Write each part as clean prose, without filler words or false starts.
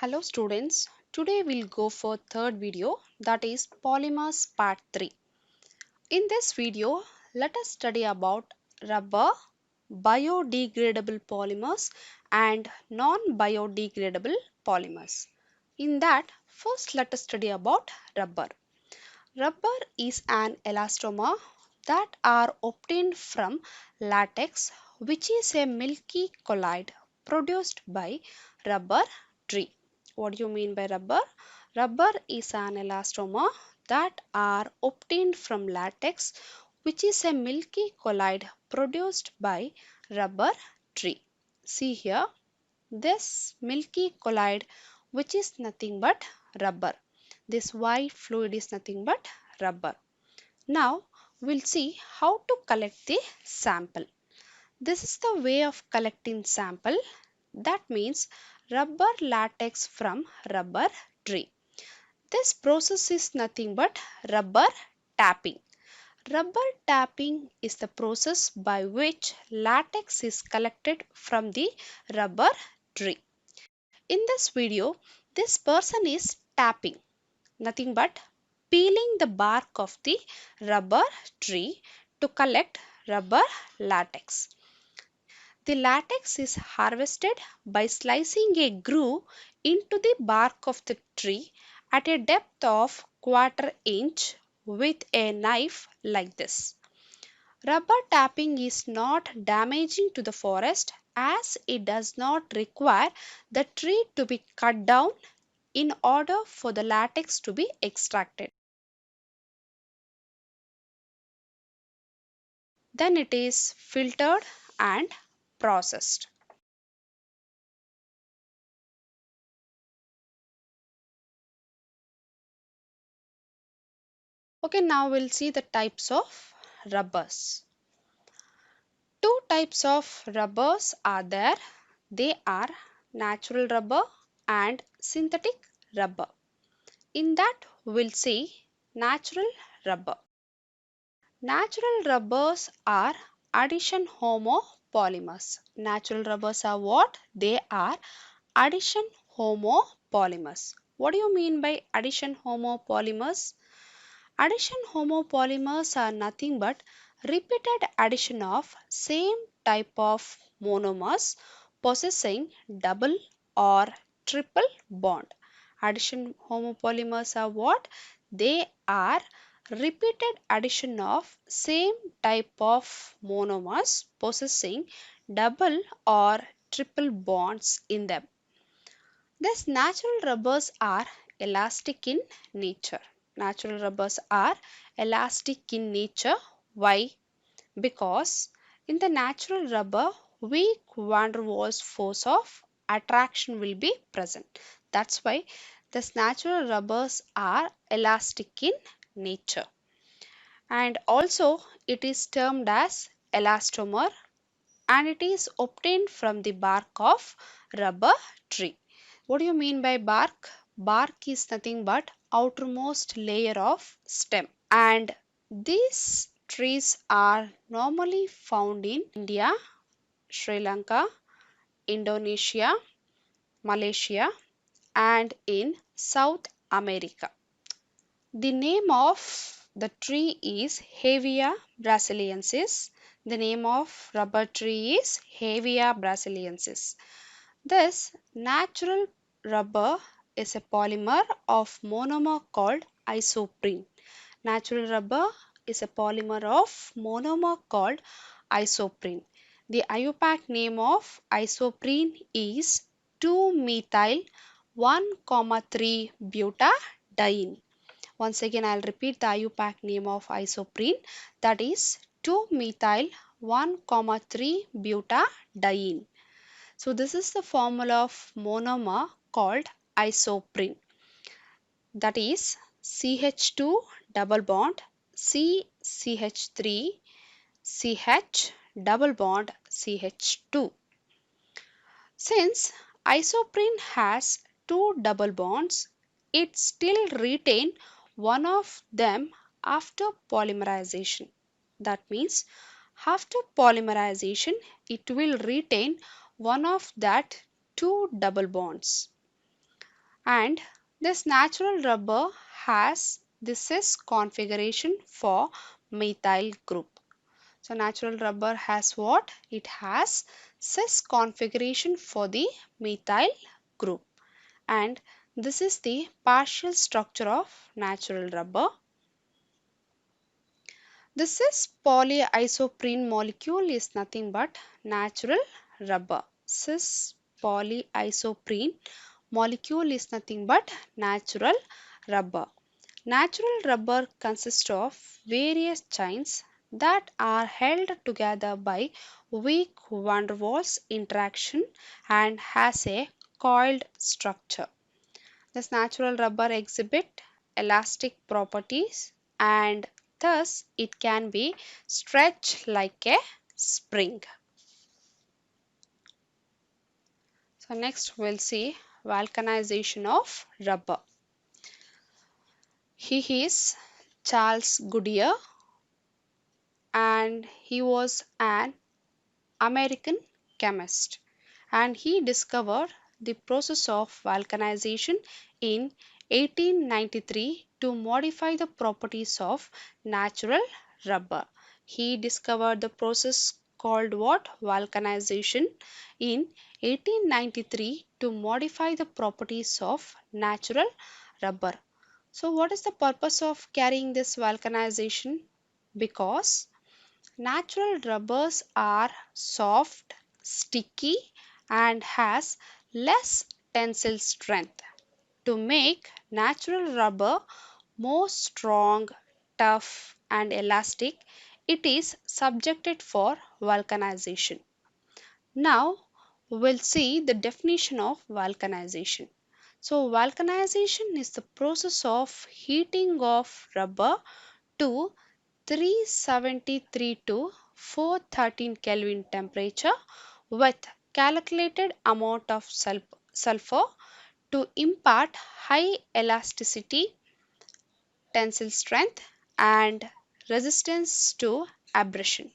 Hello students, today we'll go for third video, that is polymers part 3. In this video, let us study about rubber, biodegradable polymers and non-biodegradable polymers. In that, first let us study about rubber. Rubber is an elastomer that are obtained from latex, which is a milky colloid produced by rubber tree. What do you mean by rubber? Rubber is an elastomer that are obtained from latex, which is a milky colloid produced by rubber tree. See here, this milky colloid, which is nothing but rubber. This white fluid is nothing but rubber. Now we'll see how to collect the sample. This is the way of collecting sample. That means rubber latex from rubber tree. This process is nothing but rubber tapping. Rubber tapping is the process by which latex is collected from the rubber tree. In this video, this person is tapping, nothing but peeling the bark of the rubber tree to collect rubber latex. The latex is harvested by slicing a groove into the bark of the tree at a depth of quarter inch with a knife like this. Rubber tapping is not damaging to the forest as it does not require the tree to be cut down in order for the latex to be extracted. Then it is filtered and processed. Okay, now we'll see the types of rubbers. Two types of rubbers are there. They are natural rubber and synthetic rubber. In that, we'll see natural rubber. Natural rubbers are addition homopolymers. Natural rubbers are what? They are addition homopolymers. What do you mean by addition homopolymers? Addition homopolymers are nothing but repeated addition of same type of monomers possessing double or triple bond. Addition homopolymers are what? They are repeated addition of same type of monomers possessing double or triple bonds in them. These natural rubbers are elastic in nature. Natural rubbers are elastic in nature. Why? Because in the natural rubber, weak van der Waals force of attraction will be present. That's why these natural rubbers are elastic in nature. And also it is termed as elastomer and it is obtained from the bark of rubber tree. What do you mean by bark? Bark is nothing but outermost layer of stem. And these trees are normally found in India, Sri Lanka, Indonesia, Malaysia, and in South America. The name of the tree is Hevea brasiliensis. The name of rubber tree is Hevea brasiliensis. This natural rubber is a polymer of monomer called isoprene. Natural rubber is a polymer of monomer called isoprene. The IUPAC name of isoprene is 2-methyl 1,3 butadiene. Once again, I'll repeat the IUPAC name of isoprene, that is 2-methyl 1,3 butadiene. So this is the formula of monomer called isoprene, that is CH2 double bond CCH3 CH double bond CH2. Since isoprene has two double bonds, it still retain one of them after polymerization. That means after polymerization, it will retain one of that two double bonds. and this natural rubber has the cis configuration for methyl group. So natural rubber has what? It has cis configuration for the methyl group, and this is the partial structure of natural rubber. The cis polyisoprene molecule is nothing but natural rubber. Cis polyisoprene molecule is nothing but natural rubber. Natural rubber consists of various chains that are held together by weak van der Waals interaction and has a coiled structure. This natural rubber exhibit elastic properties and thus it can be stretched like a spring. So next we'll see vulcanization of rubber. He is Charles Goodyear and he was an American chemist, and he discovered the process of vulcanization in 1893 to modify the properties of natural rubber. He discovered the process called what? Vulcanization in 1893 to modify the properties of natural rubber. So, what is the purpose of carrying this vulcanization? Because natural rubbers are soft, sticky, and has less tensile strength. To make natural rubber more strong, tough, and elastic, it is subjected for vulcanization. Now, we'll see the definition of vulcanization. So, vulcanization is the process of heating of rubber to 373 to 413 Kelvin temperature with calculated amount of sulfur to impart high elasticity, tensile strength and resistance to abrasion.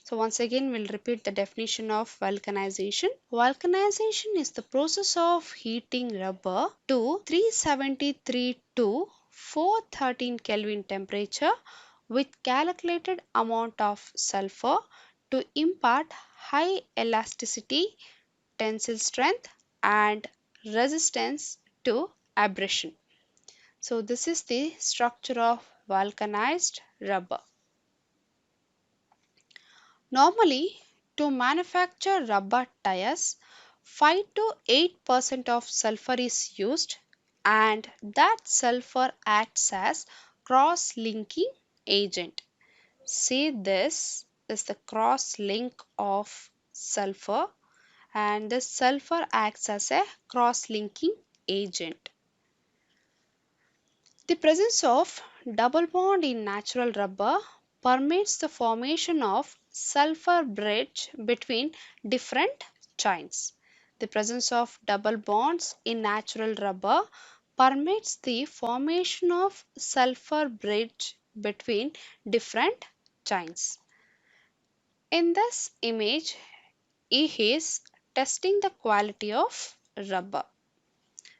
So once again we'll repeat the definition of vulcanization. Vulcanization is the process of heating rubber to 373 to 413 Kelvin temperature with calculated amount of sulfur to impart high elasticity, tensile strength and resistance to abrasion. So this is the structure of vulcanized rubber. Normally, to manufacture rubber tires, 5 to 8% of sulfur is used, and that sulfur acts as cross-linking agent. See, this is the cross-link of sulfur, and the sulfur acts as a cross-linking agent. The presence of double bond in natural rubber permits the formation of sulfur bridge between different chains. The presence of double bonds in natural rubber permits the formation of sulfur bridge between different chains. In this image, he is testing the quality of rubber.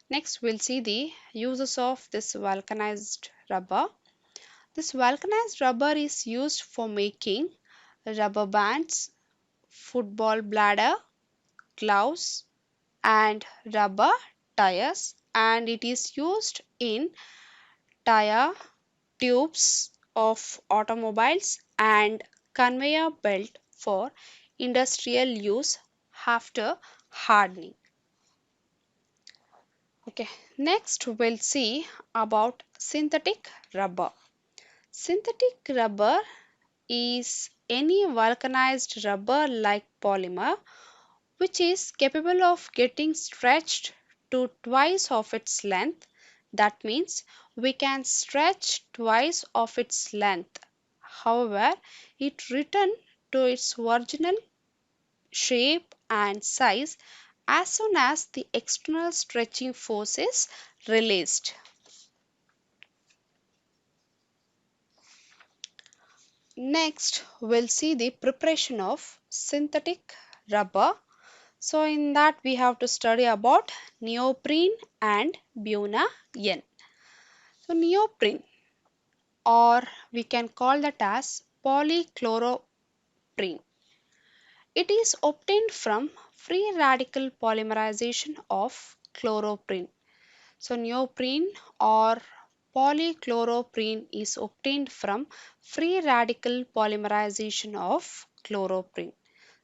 Next, we'll see the uses of this vulcanized rubber. This vulcanized rubber is used for making rubber bands, football bladder, gloves, and rubber tires, and it is used in tire tubes of automobiles and conveyor belt for industrial use after hardening. Okay, next we'll see about synthetic rubber. Synthetic rubber is any vulcanized rubber like polymer which is capable of getting stretched to twice of its length. That means we can stretch twice of its length. However, it return to its original shape and size as soon as the external stretching force is released. Next, we'll see the preparation of synthetic rubber. So in that we have to study about neoprene and buna-N. So neoprene, or we can call that as polychloroprene. It is obtained from free radical polymerization of chloroprene. So neoprene or polychloroprene is obtained from free radical polymerization of chloroprene.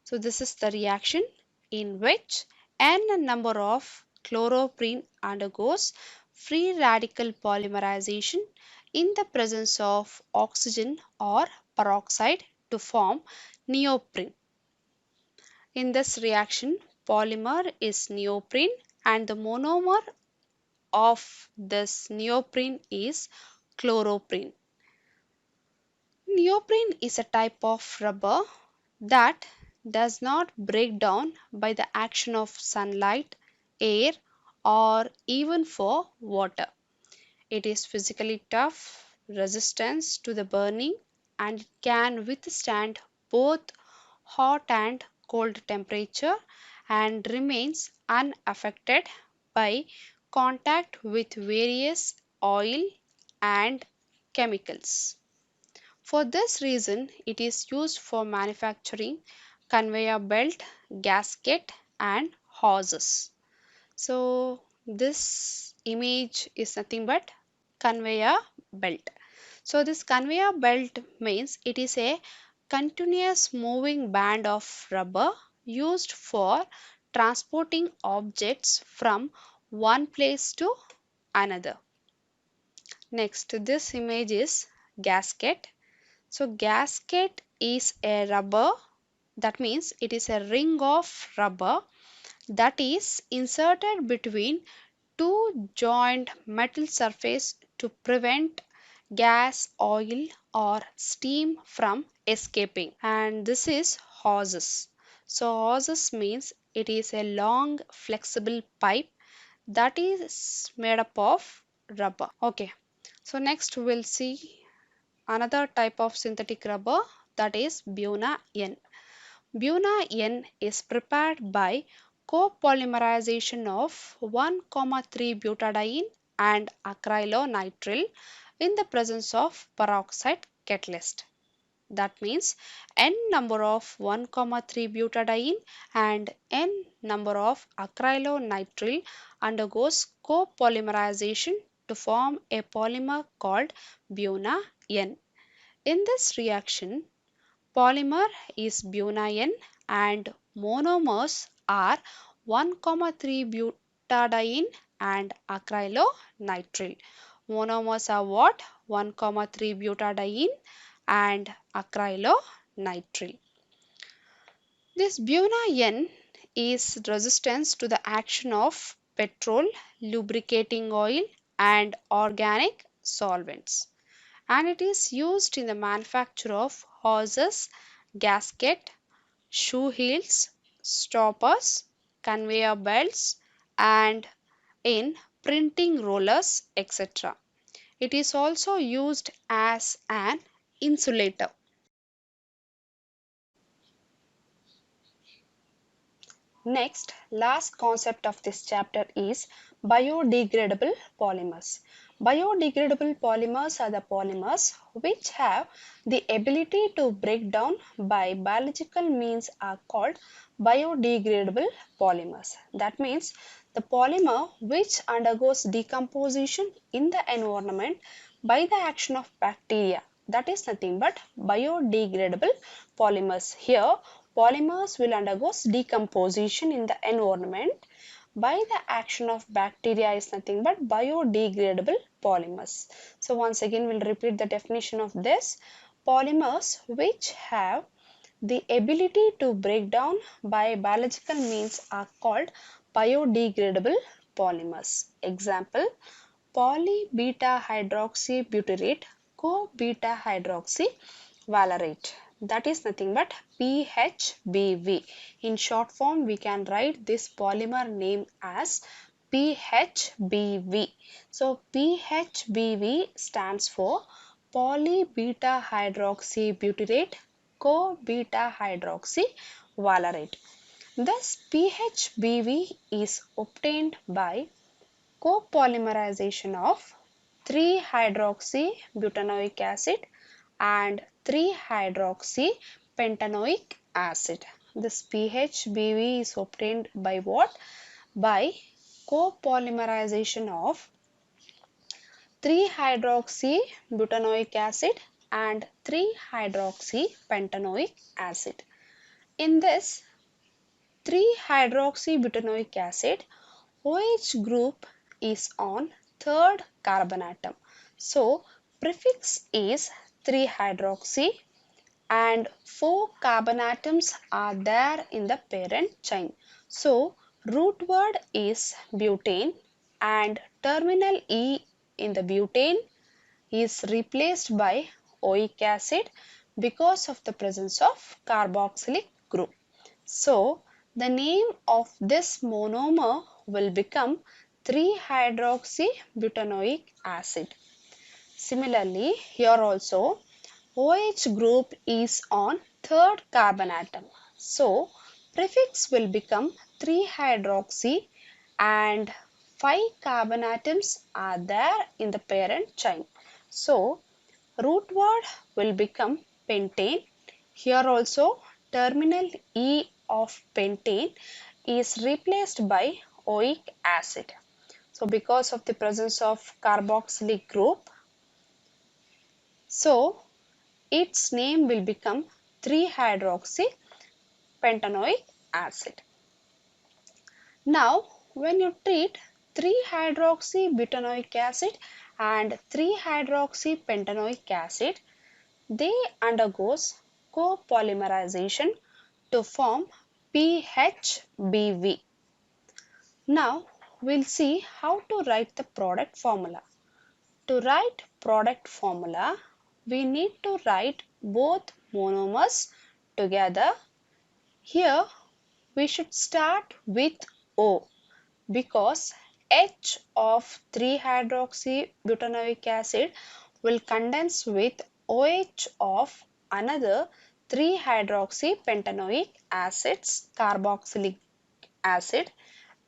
So this is the reaction in which n number of chloroprene undergoes free radical polymerization in the presence of oxygen or peroxide to form neoprene. In this reaction, polymer is neoprene and the monomer of this neoprene is chloroprene. Neoprene is a type of rubber that does not break down by the action of sunlight, air, or even for water. It is physically tough, resistant to the burning, and it can withstand both hot and cold temperature and remains unaffected by contact with various oil and chemicals. For this reason, it is used for manufacturing conveyor belt, gasket, and hoses. So, this image is nothing but conveyor belt. So, this conveyor belt means it is a continuous moving band of rubber used for transporting objects from one place to another. Next, this image is gasket. So gasket is a rubber, that means it is a ring of rubber that is inserted between two joined metal surface to prevent gas, oil or steam from escaping. And this is hoses. So hoses means it is a long flexible pipe that is made up of rubber. Okay. So next we'll see another type of synthetic rubber, that is buna-N. Buna-N is prepared by copolymerization of 1,3-butadiene and acrylonitrile in the presence of peroxide catalyst. That means n number of 1,3-butadiene and n number of acrylonitrile undergoes copolymerization to form a polymer called buna-N. In this reaction, polymer is buna-N and monomers are 1,3-butadiene and acrylonitrile. Monomers are what? 1,3-butadiene and acrylonitrile. This buna-N is resistant to the action of petrol, lubricating oil and organic solvents, and it is used in the manufacture of hoses, gasket, shoe heels, stoppers, conveyor belts, and in printing rollers, etc. It is also used as an insulator. Next, last concept of this chapter is biodegradable polymers. Biodegradable polymers are the polymers which have the ability to break down by biological means are called biodegradable polymers. That means the polymer which undergoes decomposition in the environment by the action of bacteria, that is nothing but biodegradable polymers. Here polymers will undergo decomposition in the environment by the action of bacteria is nothing but biodegradable polymers. So once again we'll repeat the definition of this. Polymers which have the ability to break down by biological means are called biodegradable polymers. Example: poly-beta hydroxybutyrate, co-beta hydroxy valerate, that is nothing but PHBV. In short form we can write this polymer name as PHBV. So PHBV stands for poly-beta hydroxybutyrate co-beta hydroxy valerate. Thus, PHBV is obtained by copolymerization of 3-hydroxybutanoic acid and 3-hydroxypentanoic acid. This PHBV is obtained by what? By copolymerization of 3-hydroxybutanoic acid and 3-hydroxypentanoic acid. In this 3-hydroxybutanoic acid, OH group is on third carbon atom. So prefix is 3-hydroxy and 4 carbon atoms are there in the parent chain. So root word is butane and terminal E in the butane is replaced by oic acid because of the presence of carboxylic group. So the name of this monomer will become 3-hydroxybutanoic acid. Similarly, here also OH group is on third carbon atom. So prefix will become 3-hydroxy and 5 carbon atoms are there in the parent chain. So root word will become pentane. Here also terminal E of pentane is replaced by oic acid. So because of the presence of carboxylic group, so its name will become 3-hydroxypentanoic acid. Now when you treat 3-hydroxybutanoic acid and 3-hydroxypentanoic acid, they undergoes copolymerization to form PHBV. Now we'll see how to write the product formula. To write product formula, we need to write both monomers together. Here we should start with O because H of 3-hydroxybutanoic acid will condense with OH of another 3-hydroxypentanoic acid's carboxylic acid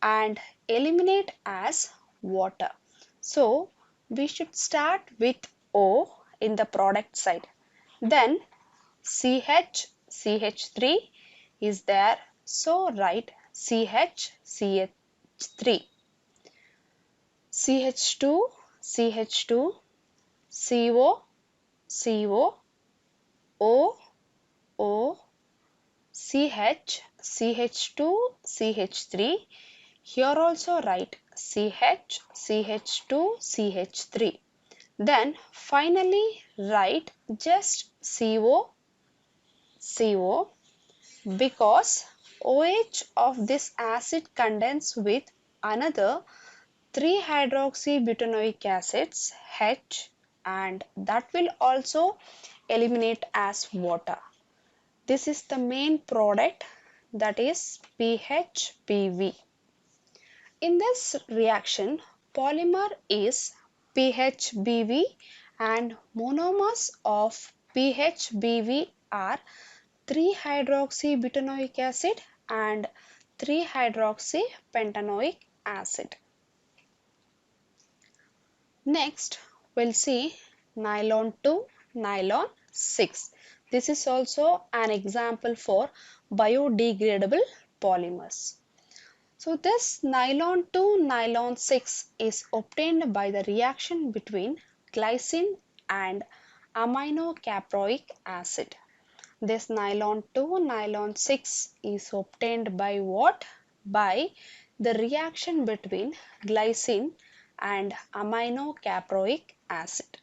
and eliminate as water. So we should start with O in the product side. Then CH3 is there. So write CH3. CH2, CH2, CO, CO, O, O, CH, CH2, CH3. Here also write CH, CH2, CH3. Then finally write just CO, CO because OH of this acid condense with another 3-hydroxybutanoic acids H and that will also eliminate as water. This is the main product, that is PHBV. In this reaction, polymer is PHBV and monomers of PHBV are 3-hydroxybutanoic acid and 3-hydroxypentanoic acid. Next, we'll see nylon 2, nylon 6. This is also an example for biodegradable polymers. So this nylon 2, nylon 6 is obtained by the reaction between glycine and aminocaproic acid. This nylon 2, nylon 6 is obtained by what? By the reaction between glycine and aminocaproic acid.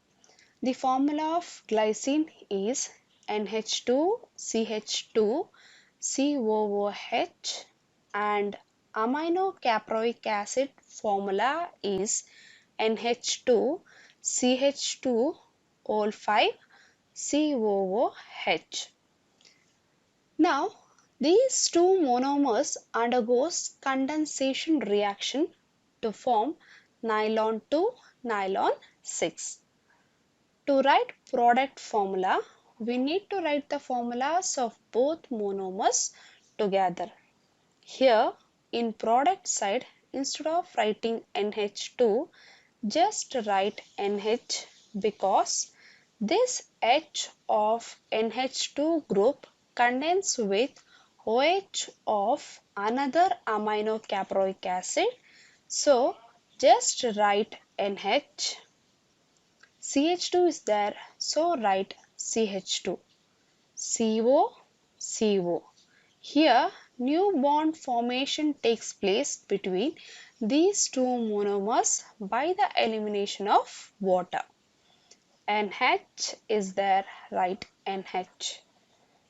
The formula of glycine is NH2CH2COOH and aminocaproic acid formula is NH2CH2O5COOH. Now, these two monomers undergoes condensation reaction to form nylon 2, nylon 6. To write product formula, we need to write the formulas of both monomers together. Here in product side, instead of writing NH2, just write NH because this H of NH2 group condenses with OH of another aminocaproic acid. So just write NH. CH2 is there, so write CH2. CO, CO. Here, new bond formation takes place between these two monomers by the elimination of water. NH is there, write NH.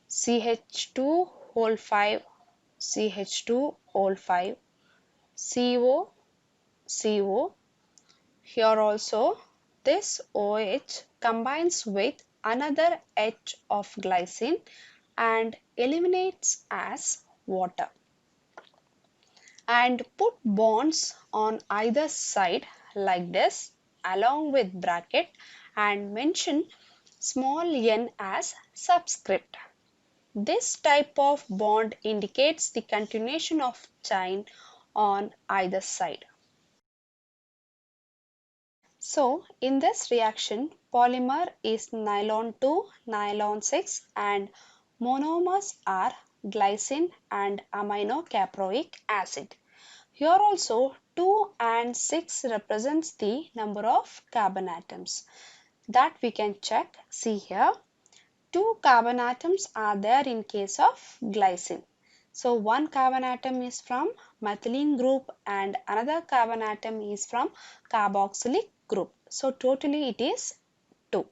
CH2 whole 5, CH2 whole 5, CO, CO. Here also, this OH combines with another H of glycine and eliminates as water. And put bonds on either side like this along with bracket and mention small n as subscript. This type of bond indicates the continuation of chain on either side. So, in this reaction, polymer is nylon 2, nylon 6 and monomers are glycine and aminocaproic acid. Here also 2 and 6 represents the number of carbon atoms. That we can check. See here, 2 carbon atoms are there in case of glycine. So one carbon atom is from methylene group and another carbon atom is from carboxylic group. So totally it is 2.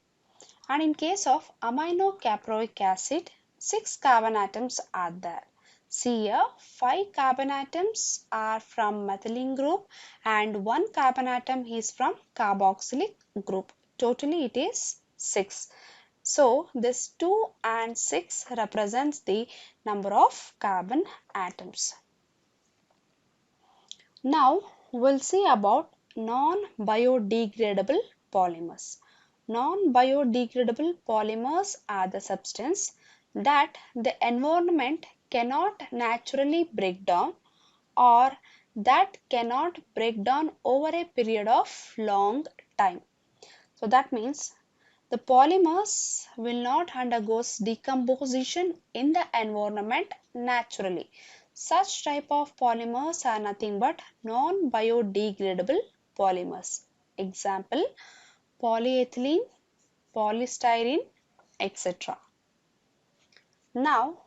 And in case of aminocaproic acid, 6 carbon atoms are there. See here, 5 carbon atoms are from methylene group and 1 carbon atom is from carboxylic group. Totally it is 6. So this 2 and 6 represents the number of carbon atoms. Now we'll see about non-biodegradable polymers. Non-biodegradable polymers are the substance that the environment cannot naturally break down or that cannot break down over a period of long time. So that means the polymers will not undergo decomposition in the environment naturally. Such type of polymers are nothing but non-biodegradable polymers. Example, polyethylene, polystyrene, etc. Now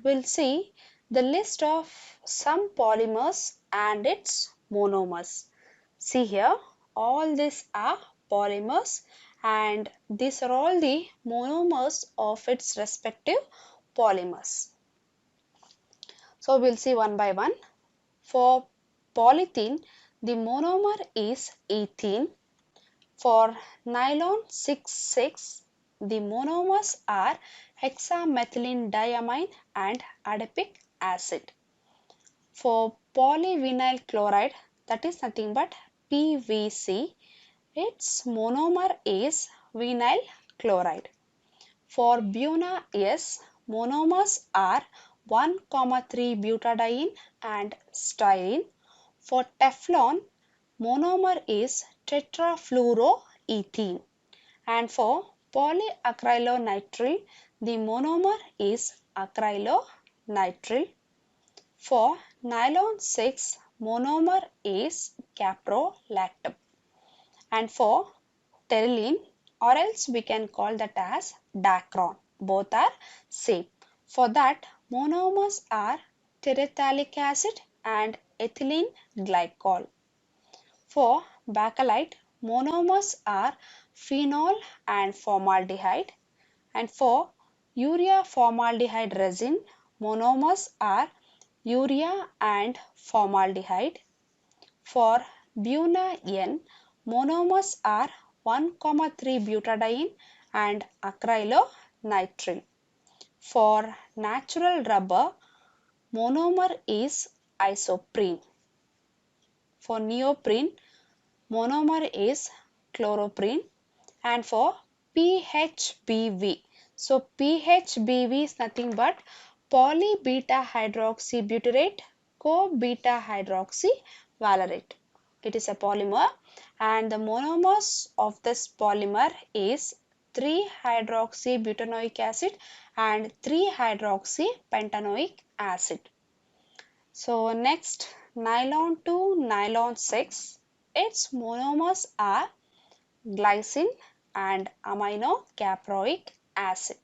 we'll see the list of some polymers and its monomers. See here, all these are polymers and these are all the monomers of its respective polymers. So we'll see one by one. For polythene, the monomer is ethene. For nylon 6,6, the monomers are hexamethylene diamine and adipic acid. For polyvinyl chloride, that is nothing but PVC, its monomer is vinyl chloride. For Buna S, monomers are 1,3 butadiene and styrene. For Teflon, monomer is tetrafluoroethene. And for polyacrylonitrile, the monomer is acrylonitrile. For nylon 6, monomer is caprolactam. And for pterylene, or else we can call that as dacron. Both are same. For that, monomers are terephthalic acid and ethylene glycol. For bakelite, monomers are phenol and formaldehyde. And for urea formaldehyde resin, monomers are urea and formaldehyde. For Buna N, monomers are 1,3 butadiene and acrylonitrile. For natural rubber, monomer is isoprene. For neoprene, monomer is chloroprene. And for PHBV, so PHBV is nothing but polybeta hydroxybutyrate co-beta hydroxy valerate. It is a polymer and the monomers of this polymer is 3-hydroxybutanoic acid and 3-hydroxypentanoic acid. So next, nylon to nylon 6, its monomers are glycine and aminocaproic acid.